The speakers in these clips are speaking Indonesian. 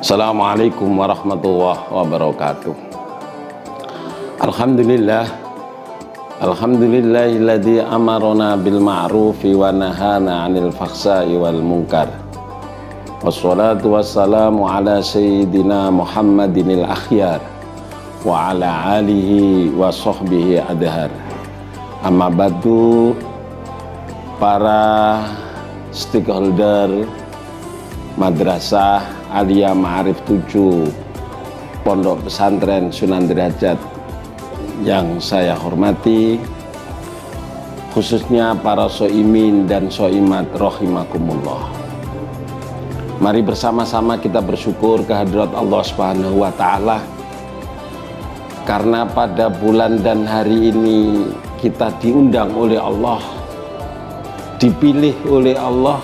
Assalamualaikum warahmatullahi wabarakatuh. Alhamdulillahilladzi amarona bil ma'rufi wa nahana 'anil fakhsha'i wal munkar. Wassalatu wassalamu ala sayyidina Muhammadinil akhyar wa ala alihi wa sahbihi adhar. Amma ba'du, para stakeholder Madrasah Aliyah Ma'arif 7 Pondok Pesantren Sunan Derajat yang saya hormati, khususnya para soimin dan soimat rahimakumullah. Mari bersama-sama kita bersyukur kehadirat Allah Subhanahu wa Ta'ala, karena pada bulan dan hari ini kita diundang oleh Allah, dipilih oleh Allah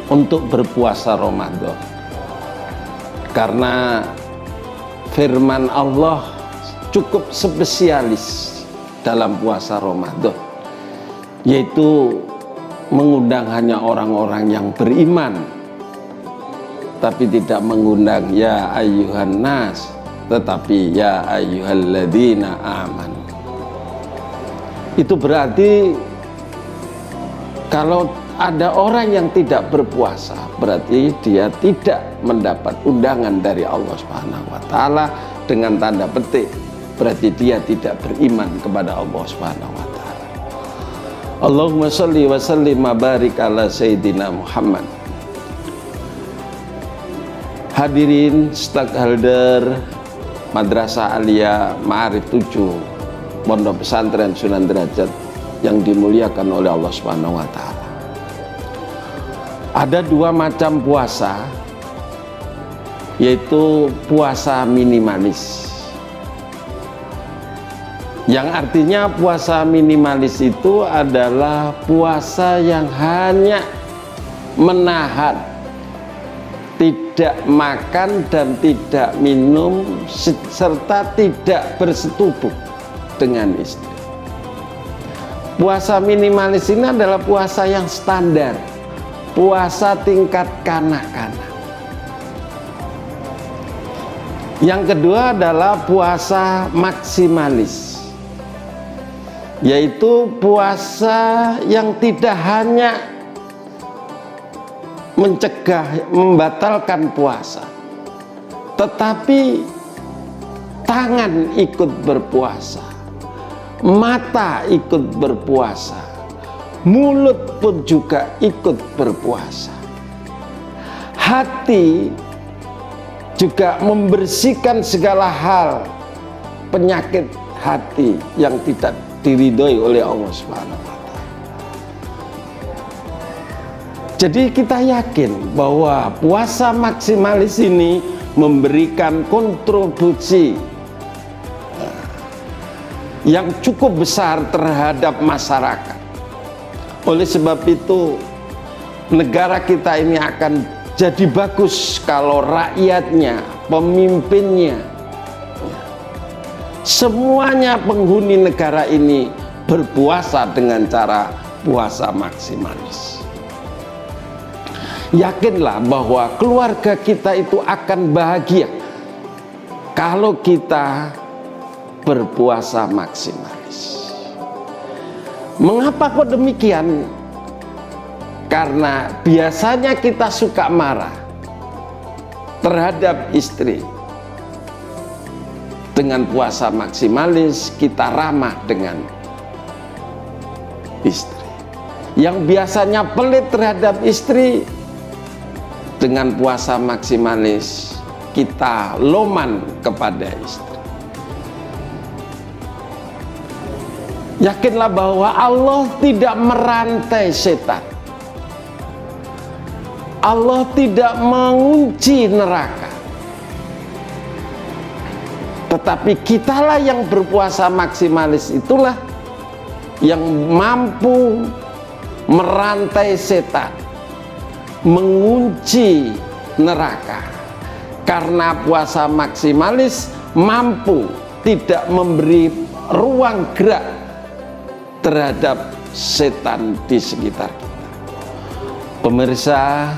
untuk berpuasa Ramadan. Karena firman Allah cukup spesialis dalam puasa Ramadan, yaitu mengundang hanya orang-orang yang beriman, tapi tidak mengundang ya ayyuhan nas, tetapi ya ayyuhalladzina amanu. Itu berarti kalau ada orang yang tidak berpuasa, berarti dia tidak mendapat undangan dari Allah Subhanahu wa Ta'ala. Dengan tanda petik, berarti dia tidak beriman kepada Allah Subhanahu wa Ta'ala. Allahumma sholli wa sallim wa barik ala sayyidina Muhammad. Hadirin stakeholder Madrasah Aliyah Ma'arif 7 Pondok Pesantren Sunan Derajat yang dimuliakan oleh Allah Subhanahu wa Ta'ala. Ada dua macam puasa, yaitu puasa minimalis. Yang artinya puasa minimalis itu adalah puasa yang hanya menahan, tidak makan dan tidak minum, serta tidak bersetubuh dengan istri. Puasa minimalis ini adalah puasa yang standar, puasa tingkat kanak-kanak. Yang kedua adalah puasa maksimalis, yaitu puasa yang tidak hanya mencegah, membatalkan puasa, tetapi tangan ikut berpuasa, mata ikut berpuasa, mulut pun juga ikut berpuasa. Hati juga membersihkan segala hal penyakit hati yang tidak diridhoi oleh Allah Subhanahu wa Ta'ala. Jadi kita yakin bahwa puasa maksimalis ini memberikan kontribusi yang cukup besar terhadap masyarakat. Oleh sebab itu, negara kita ini akan jadi bagus kalau rakyatnya, pemimpinnya, semuanya penghuni negara ini berpuasa dengan cara puasa maksimalis. Yakinlah bahwa keluarga kita itu akan bahagia kalau kita berpuasa maksimalis. Mengapa kok demikian? Karena biasanya kita suka marah terhadap istri. Dengan puasa maksimalis kita ramah dengan istri. Yang biasanya pelit terhadap istri, dengan puasa maksimalis kita loman kepada istri. Yakinlah bahwa Allah tidak merantai setan. Allah tidak mengunci neraka, tetapi kitalah yang berpuasa maksimalis itulah yang mampu merantai setan, mengunci neraka. Karena puasa maksimalis mampu tidak memberi ruang gerak terhadap setan di sekitar kita. Pemirsa,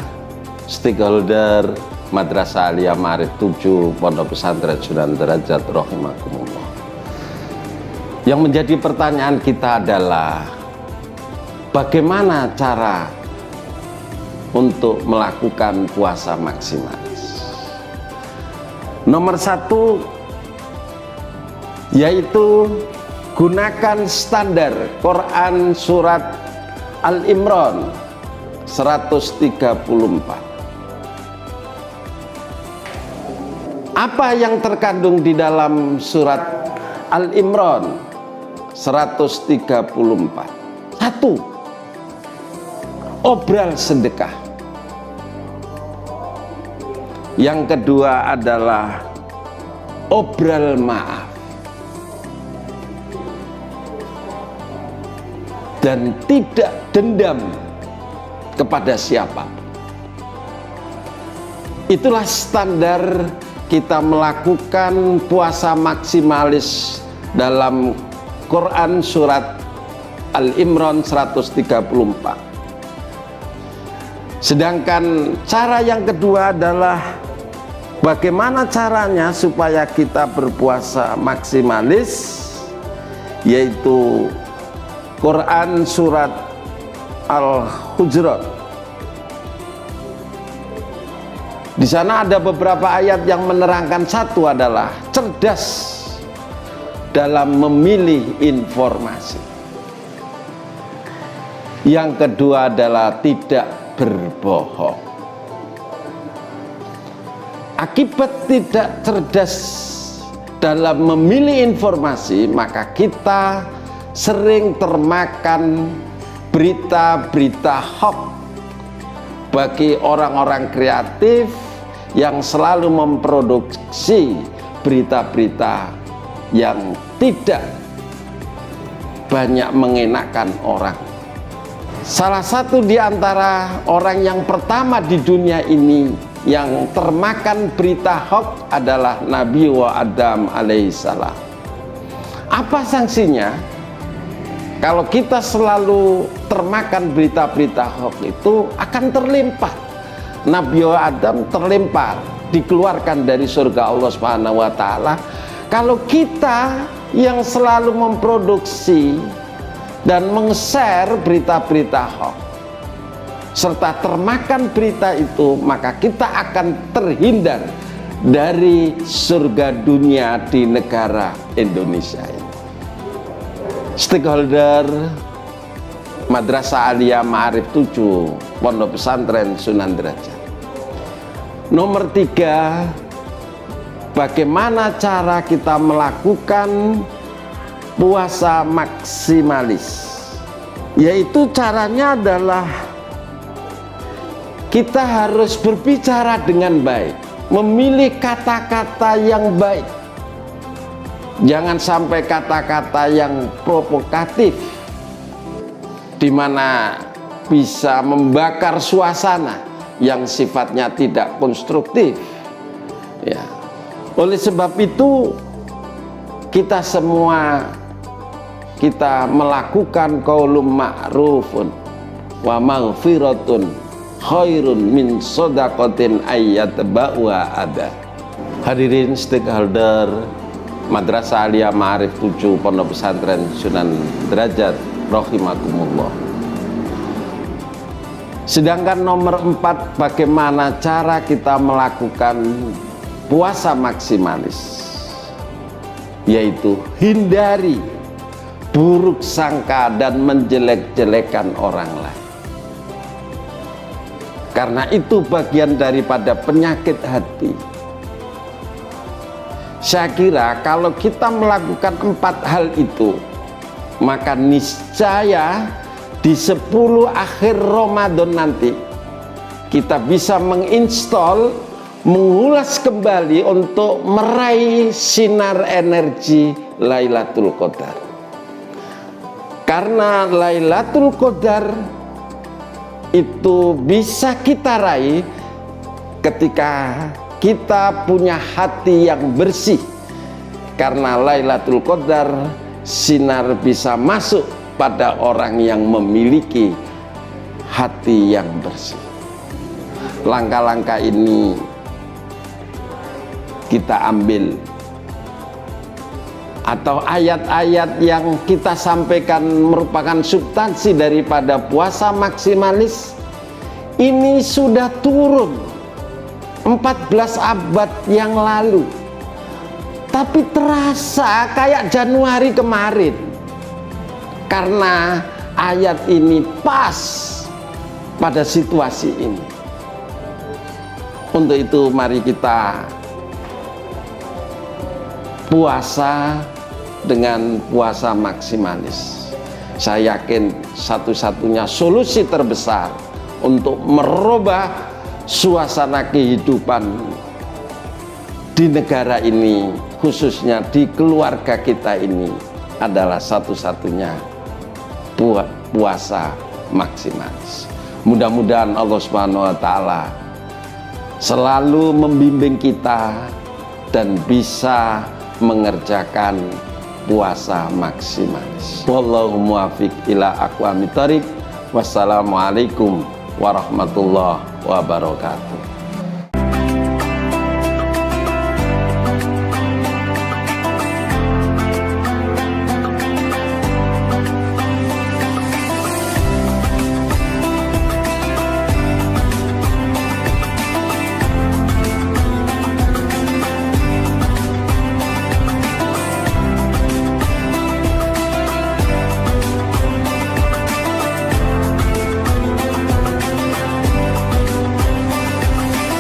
stakeholder Madrasah Aliyah Ma'arif 7 Pondok Pesantren Sunan Derajat rahimakumullah. Yang menjadi pertanyaan kita adalah bagaimana cara untuk melakukan puasa maksimalis. Nomor 1 yaitu gunakan standar Quran surat Al-Imran 134. Apa yang terkandung di dalam surat Al-Imran 134? 1. Obral sedekah. Yang kedua adalah obral maaf. Dan tidak dendam kepada siapa. Itulah standar kita melakukan puasa maksimalis dalam Quran surat Al-Imran 134. Sedangkan cara yang kedua adalah bagaimana caranya supaya kita berpuasa maksimalis, yaitu Quran surat Al-Hujurat. Di sana ada beberapa ayat yang menerangkan. Satu adalah cerdas dalam memilih informasi. Yang kedua adalah tidak berbohong. Akibat tidak cerdas dalam memilih informasi, maka kita sering termakan berita-berita hoax bagi orang-orang kreatif yang selalu memproduksi berita-berita yang tidak banyak mengenakan orang. Salah satu di antara orang yang pertama di dunia ini yang termakan berita hoax adalah Nabi Adam alaihissalam. Apa sanksinya? Kalau kita selalu termakan berita-berita hoax itu akan terlempar. Nabi Adam terlempar, dikeluarkan dari surga Allah Subhanahu wa taala. Kalau kita yang selalu memproduksi dan meng-share berita-berita hoax serta termakan berita itu, maka kita akan terhindar dari surga dunia di negara Indonesia ini. Stakeholder Madrasah Aliyah Ma'arif 7 Pondok Pesantren Sunan Derajat. Nomor 3, bagaimana cara kita melakukan puasa maksimalis? Yaitu caranya adalah kita harus berbicara dengan baik, memilih kata-kata yang baik. Jangan sampai kata-kata yang provokatif, di mana bisa membakar suasana yang sifatnya tidak konstruktif. Ya. Oleh sebab itu, kita semua melakukan qaulun ma'rufun wa maghfiratun khairun min shadaqatin ayyatba'uha adha. Hadirin stakeholder Madrasah Aliyah Ma'arif 7 Pondok Pesantren Sunan Derajat rahimakumullah. Sedangkan nomor 4, bagaimana cara kita melakukan puasa maksimalis, yaitu hindari buruk sangka dan menjelek-jelekan orang lain. Karena itu bagian daripada penyakit hati. Saya kira kalau kita melakukan 4 hal itu, maka niscaya di 10 akhir Ramadan nanti kita bisa menginstal, mengulas kembali untuk meraih sinar energi Lailatul Qadar. Karena Lailatul Qadar itu bisa kita raih ketika kita punya hati yang bersih. Karena Lailatul Qadar sinar bisa masuk pada orang yang memiliki hati yang bersih. Langkah-langkah ini kita ambil, atau ayat-ayat yang kita sampaikan merupakan substansi daripada puasa maksimalis ini sudah turun 14 abad yang lalu, tapi terasa kayak Januari kemarin karena ayat ini pas pada situasi ini. Untuk itu mari kita puasa dengan puasa maksimalis. Saya yakin satu-satunya solusi terbesar untuk merubah suasana kehidupan di negara ini, khususnya di keluarga kita ini, adalah satu-satunya puasa maksimalis. Mudah-mudahan Allah Subhanahu wa Ta'ala selalu membimbing kita dan bisa mengerjakan puasa maksimalis. Wallahu muwaffiq ila aqwamit thoriq. Wassalamualaikum warahmatullahi wabarakatuh.